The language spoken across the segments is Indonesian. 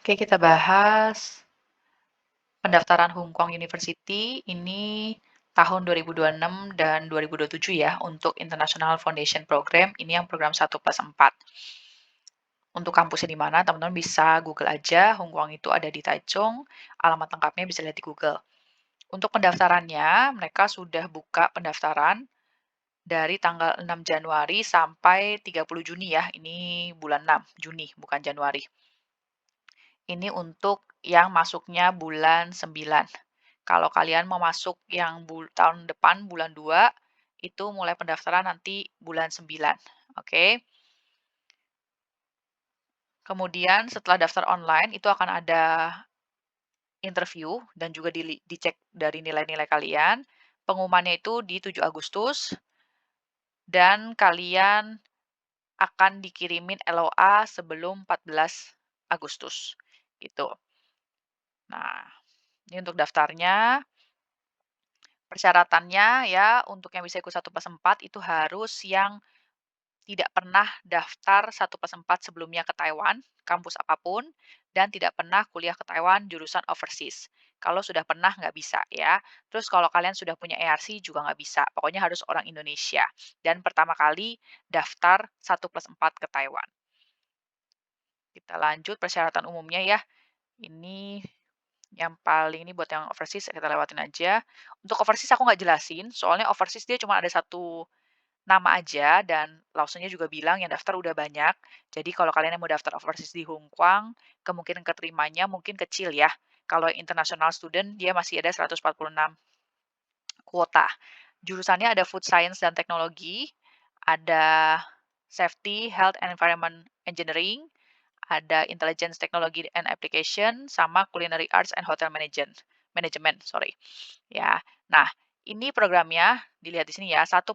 Oke, kita bahas pendaftaran Hong Kong University ini tahun 2026 dan 2027 ya untuk International Foundation Program. Ini yang program 1+4. Untuk kampusnya di mana, teman-teman bisa Google aja. Hong Kong itu ada di Taichung. Alamat lengkapnya bisa lihat di Google. Untuk pendaftarannya, mereka sudah buka pendaftaran dari tanggal 6 Januari sampai 30 Juni ya. Ini bulan 6 Juni, bukan Januari. Ini untuk yang masuknya bulan 9. Kalau kalian mau masuk yang tahun depan bulan 2, itu mulai pendaftaran nanti bulan 9. Oke. Kemudian setelah daftar online itu akan ada interview dan juga dicek dari nilai-nilai kalian. Pengumumannya itu di 7 Agustus dan kalian akan dikirimin LOA sebelum 14 Agustus. Gitu. Nah, ini untuk daftarnya. Persyaratannya ya untuk yang bisa ikut 1+4 itu harus yang tidak pernah daftar 1+4 sebelumnya ke Taiwan, kampus apapun, dan tidak pernah kuliah ke Taiwan jurusan overseas. Kalau sudah pernah nggak bisa ya. Terus kalau kalian sudah punya ARC juga nggak bisa. Pokoknya harus orang Indonesia. Dan pertama kali daftar 1+4 ke Taiwan. Kita lanjut persyaratan umumnya ya. Ini yang paling ini buat yang overseas kita lewatin aja. Untuk overseas aku nggak jelasin, soalnya overseas dia cuma ada satu nama aja dan lawsunya juga bilang yang daftar udah banyak. Jadi kalau kalian yang mau daftar overseas di Hong Kong, kemungkinan keterimanya mungkin kecil ya. Kalau yang international student dia masih ada 146 kuota. Jurusannya ada food science dan teknologi, ada safety, health and environment engineering, ada intelligence technology and application, sama culinary arts and hotel management, sorry. Ya, nah ini programnya dilihat di sini ya, 1+4.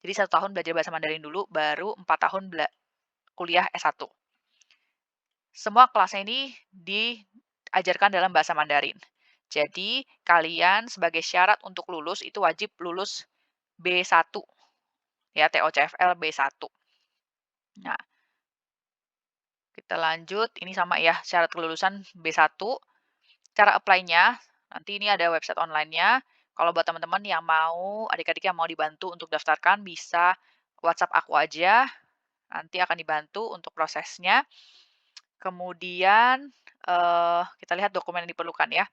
Jadi 1 tahun belajar bahasa Mandarin dulu, baru 4 tahun kuliah S1. Semua kelasnya ini diajarkan dalam bahasa Mandarin. Jadi kalian sebagai syarat untuk lulus itu wajib lulus B1 ya, TOCFL B1. Nah, kita lanjut, ini sama ya, syarat kelulusan B1. Cara apply-nya, nanti ini ada website online-nya. Kalau buat teman-teman yang mau, adik-adik yang mau dibantu untuk daftarkan, bisa WhatsApp aku aja, nanti akan dibantu untuk prosesnya. Kemudian, kita lihat dokumen yang diperlukan ya.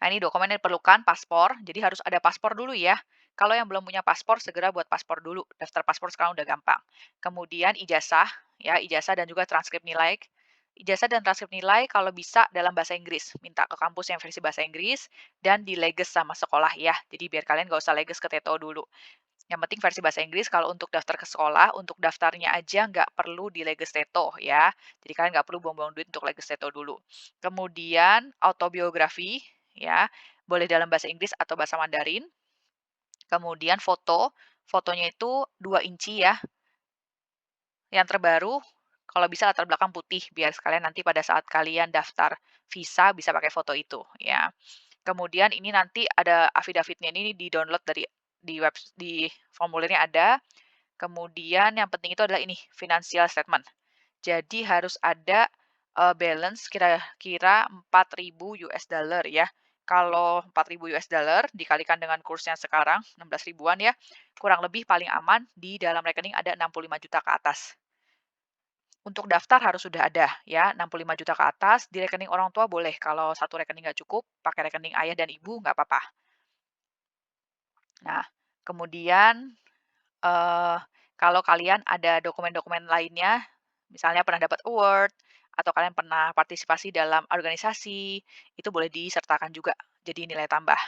Nah, ini dokumen yang diperlukan, paspor, jadi harus ada paspor dulu ya. Kalau yang belum punya paspor, segera buat paspor dulu. Daftar paspor sekarang udah gampang. Kemudian ijazah, ya, ijazah dan juga transkrip nilai. Ijazah dan transkrip nilai kalau bisa dalam bahasa Inggris. Minta ke kampus yang versi bahasa Inggris dan dileges sama sekolah ya. Jadi biar kalian gak usah leges ke TTO dulu. Yang penting versi bahasa Inggris, kalau untuk daftar ke sekolah, untuk daftarnya aja nggak perlu dileges TETO ya. Jadi kalian nggak perlu buang-buang duit untuk leges TETO dulu. Kemudian autobiografi ya, boleh dalam bahasa Inggris atau bahasa Mandarin. Kemudian foto, fotonya itu 2 inci ya. Yang terbaru, kalau bisa latar belakang putih, biar sekalian nanti pada saat kalian daftar visa bisa pakai foto itu ya. Kemudian ini nanti ada affidavit-nya, ini di-download di formulirnya ada. Kemudian yang penting itu adalah ini, financial statement. Jadi harus ada, balance kira-kira 4.000 US dollar ya. Kalau 4.000 dollar dikalikan dengan kursnya sekarang 16 ribuan ya, kurang lebih paling aman di dalam rekening ada 65 juta ke atas. Untuk daftar harus sudah ada ya, 65 juta ke atas, di rekening orang tua boleh, kalau satu rekening nggak cukup, pakai rekening ayah dan ibu nggak apa-apa. Nah, kemudian, eee, kalau kalian ada dokumen-dokumen lainnya, misalnya pernah dapat award, atau kalian pernah partisipasi dalam organisasi, itu boleh disertakan juga, jadi nilai tambah.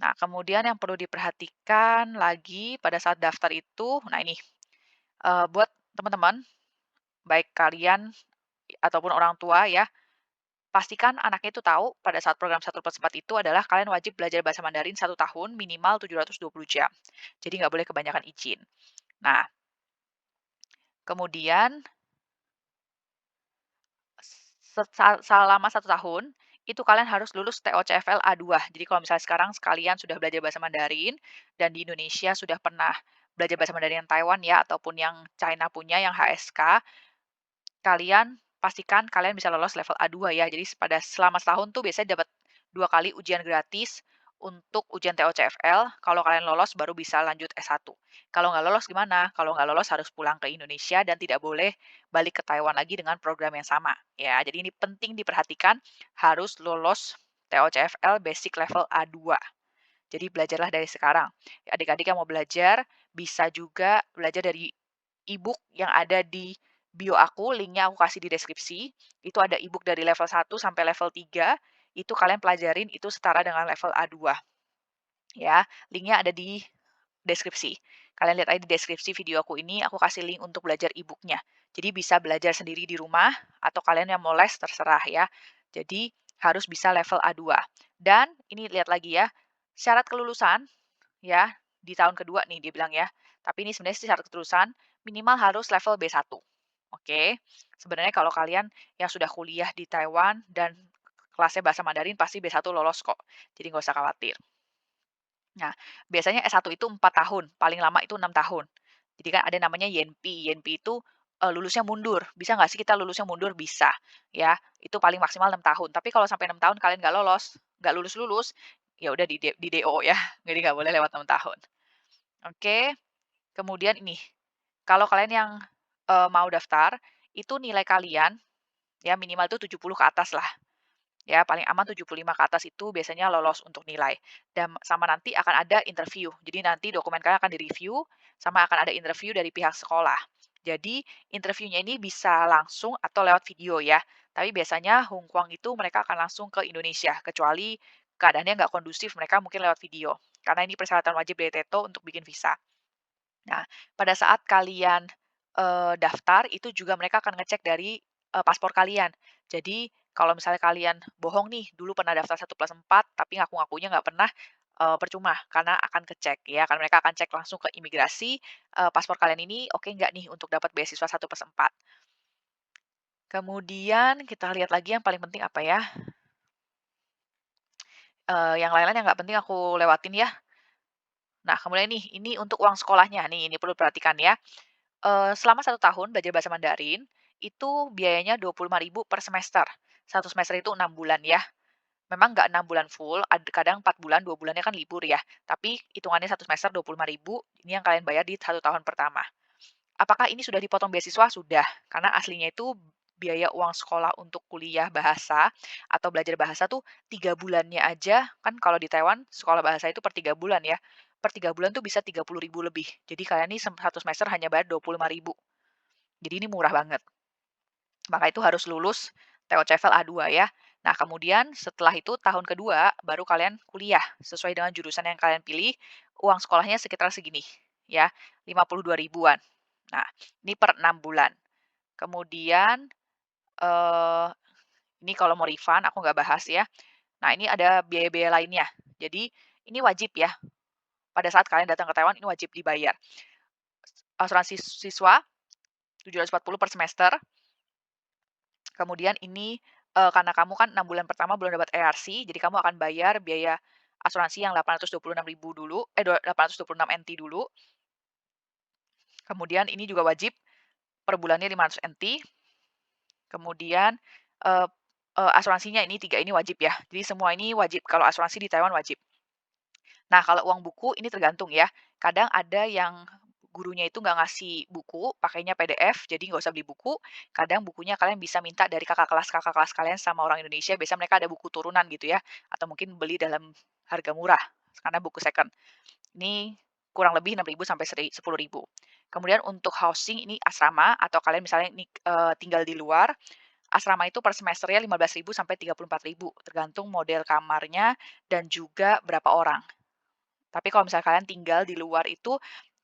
Nah, kemudian yang perlu diperhatikan lagi pada saat daftar itu, nah ini, buat teman-teman, baik kalian ataupun orang tua ya, pastikan anaknya itu tahu pada saat program 1+4 itu adalah kalian wajib belajar bahasa Mandarin 1 tahun minimal 720 jam. Jadi nggak boleh kebanyakan izin. Nah, kemudian selama 1 tahun, itu kalian harus lulus TOCFL A2. Jadi kalau misalnya sekarang sekalian sudah belajar bahasa Mandarin dan di Indonesia sudah pernah belajar bahasa Mandarin yang Taiwan ya, ataupun yang China punya, yang HSK, kalian pastikan kalian bisa lolos level A2 ya. Jadi pada selama setahun tuh biasanya dapat 2 kali ujian gratis untuk ujian TOCFL, kalau kalian lolos baru bisa lanjut S1. Kalau nggak lolos gimana? Kalau nggak lolos harus pulang ke Indonesia dan tidak boleh balik ke Taiwan lagi dengan program yang sama, ya. Jadi ini penting diperhatikan, harus lolos TOCFL Basic Level A2. Jadi belajarlah dari sekarang. Adik-adik yang mau belajar, bisa juga belajar dari e-book yang ada di bio aku, linknya aku kasih di deskripsi. Itu ada e-book dari level 1 sampai level 3, itu kalian pelajarin itu setara dengan level A2, ya. Linknya ada di deskripsi. Kalian lihat aja di deskripsi video aku ini, aku kasih link untuk belajar e-book-nya. Jadi bisa belajar sendiri di rumah, atau kalian yang mau les terserah ya. Jadi harus bisa level A2. Dan ini lihat lagi ya, syarat kelulusan ya, di tahun kedua nih dia bilang ya. Tapi ini sebenarnya sih syarat kelulusan minimal harus level B1. Oke. Sebenarnya kalau kalian yang sudah kuliah di Taiwan dan kelasnya bahasa Mandarin pasti B1 lolos kok. Jadi nggak usah khawatir. Nah, biasanya S1 itu 4 tahun, paling lama itu 6 tahun. Jadi kan ada namanya YNP. YNP itu, lulusnya mundur. Bisa nggak sih kita lulusnya mundur? Bisa, ya. Itu paling maksimal 6 tahun. Tapi kalau sampai 6 tahun kalian nggak lolos, nggak lulus-lulus, ya udah di DO ya. Jadi nggak boleh lewat 6 tahun. Oke, kemudian ini, kalau kalian yang, mau daftar, itu nilai kalian, ya minimal itu 70 ke atas lah. Ya, paling aman 75 ke atas itu biasanya lolos untuk nilai. Dan sama nanti akan ada interview. Jadi nanti dokumen kalian akan direview, sama akan ada interview dari pihak sekolah. Jadi interviewnya ini bisa langsung atau lewat video ya. Tapi biasanya Hong Kong itu mereka akan langsung ke Indonesia, kecuali keadaannya nggak kondusif, mereka mungkin lewat video. Karena ini persyaratan wajib dari TETO untuk bikin visa. Nah, pada saat kalian, daftar itu juga mereka akan ngecek dari, paspor kalian. Jadi kalau misalnya kalian bohong nih, dulu pernah daftar 1+4 tapi ngaku-ngakunya nggak pernah, percuma karena akan kecek ya, kan mereka akan cek langsung ke imigrasi, paspor kalian ini oke nggak nih untuk dapat beasiswa 1+4. Kemudian kita lihat lagi yang paling penting apa ya, yang lain-lain yang nggak penting aku lewatin ya. Nah, kemudian nih, ini untuk uang sekolahnya nih, ini perlu diperhatikan ya. Selama 1 tahun belajar bahasa Mandarin, itu biayanya 25.000 per semester. Satu semester itu 6 bulan ya. Memang nggak 6 bulan full, kadang 4 bulan, 2 bulannya kan libur ya. Tapi hitungannya satu semester 25.000, ini yang kalian bayar di 1 tahun pertama. Apakah ini sudah dipotong beasiswa? Sudah, karena aslinya itu biaya uang sekolah untuk kuliah bahasa atau belajar bahasa tuh 3 bulannya aja, kan kalau di Taiwan sekolah bahasa itu per 3 bulan ya. Per 3 bulan tuh bisa 30.000 lebih. Jadi kalian nih satu semester hanya bayar 25.000. Jadi ini murah banget. Maka itu harus lulus TOEFL A2 ya. Nah, kemudian setelah itu tahun kedua baru kalian kuliah sesuai dengan jurusan yang kalian pilih, uang sekolahnya sekitar segini ya, 52 ribuan. Nah, ini per 6 bulan. Kemudian, eee, ini kalau mau refund aku nggak bahas ya. Nah, ini ada biaya-biaya lainnya. Jadi ini wajib ya, pada saat kalian datang ke Taiwan ini wajib dibayar. Asuransi siswa 740 per semester. Kemudian ini, karena kamu kan 6 bulan pertama belum dapat ARC, jadi kamu akan bayar biaya asuransi yang 826.000 dulu, 826 NT dulu. Kemudian ini juga wajib per bulannya 500 NT. Kemudian, eee asuransinya ini 3 ini wajib ya. Jadi semua ini wajib, kalau asuransi di Taiwan wajib. Nah, kalau uang buku ini tergantung ya. Kadang ada yang gurunya itu nggak ngasih buku, pakainya PDF, jadi nggak usah beli buku. Kadang bukunya kalian bisa minta dari kakak kelas kalian sama orang Indonesia, biasanya mereka ada buku turunan gitu ya, atau mungkin beli dalam harga murah, karena buku second. Ini kurang lebih 6.000 sampai 10.000. Kemudian untuk housing ini asrama atau kalian misalnya ini, tinggal di luar, asrama itu per semesternya 15.000 sampai 34.000, tergantung model kamarnya dan juga berapa orang. Tapi kalau misalnya kalian tinggal di luar itu,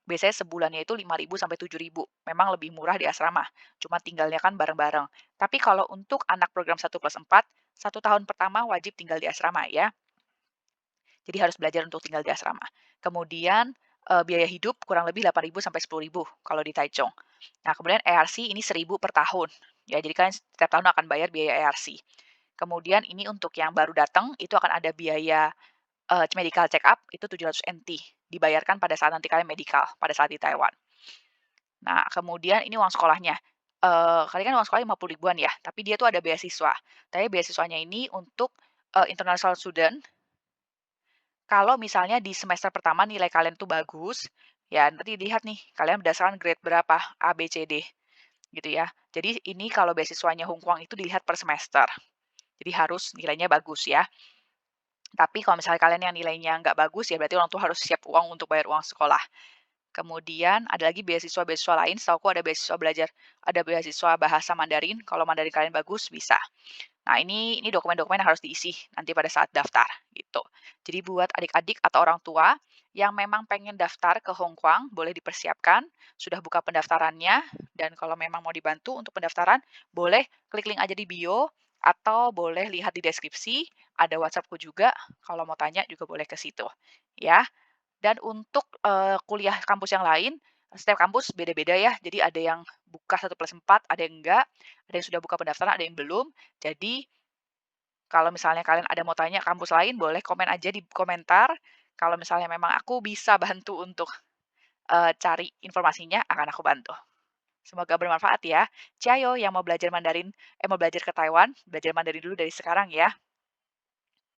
biasanya sebulannya itu 5.000 sampai 7.000. Memang lebih murah di asrama, cuma tinggalnya kan bareng-bareng. Tapi kalau untuk anak program 1+4, 1 tahun pertama wajib tinggal di asrama ya. Jadi harus belajar untuk tinggal di asrama. Kemudian, biaya hidup kurang lebih 8.000 sampai 10.000 kalau di Taichung. Nah, kemudian ARC ini 1.000 per tahun. Ya, jadi kalian setiap tahun akan bayar biaya ARC. Kemudian ini untuk yang baru datang, itu akan ada biaya medical check up itu 700 NT, dibayarkan pada saat nanti kalian medical, pada saat di Taiwan. Nah, kemudian ini uang sekolahnya. kali kan uang sekolah 50 ribuan ya, tapi dia tuh ada beasiswa. Tapi beasiswanya ini untuk, international student, kalau misalnya di semester pertama nilai kalian tuh bagus, ya nanti dilihat nih, kalian berdasarkan grade berapa, A, B, C, D, gitu ya. Jadi ini kalau beasiswanya Hongkuang itu dilihat per semester, jadi harus nilainya bagus ya. Tapi kalau misalnya kalian yang nilainya nggak bagus, ya berarti orang tua harus siap uang untuk bayar uang sekolah. Kemudian ada lagi beasiswa-beasiswa lain, setahuku ada beasiswa bahasa Mandarin, kalau Mandarin kalian bagus bisa. Nah, ini dokumen-dokumen yang harus diisi nanti pada saat daftar, gitu. Jadi buat adik-adik atau orang tua yang memang pengen daftar ke Hongkuang, boleh dipersiapkan, sudah buka pendaftarannya, dan kalau memang mau dibantu untuk pendaftaran, boleh klik link aja di bio, atau boleh lihat di deskripsi, ada WhatsApp-ku juga, kalau mau tanya juga boleh ke situ, ya. Dan untuk, kuliah kampus yang lain, setiap kampus beda-beda ya, jadi ada yang buka 1+4, ada yang enggak, ada yang sudah buka pendaftaran, ada yang belum. Jadi kalau misalnya kalian ada mau tanya kampus lain, boleh komen aja di komentar. Kalau misalnya memang aku bisa bantu untuk, cari informasinya, akan aku bantu. Semoga bermanfaat ya. Ciao yang mau belajar Mandarin mau belajar ke Taiwan, belajar Mandarin dulu dari sekarang ya.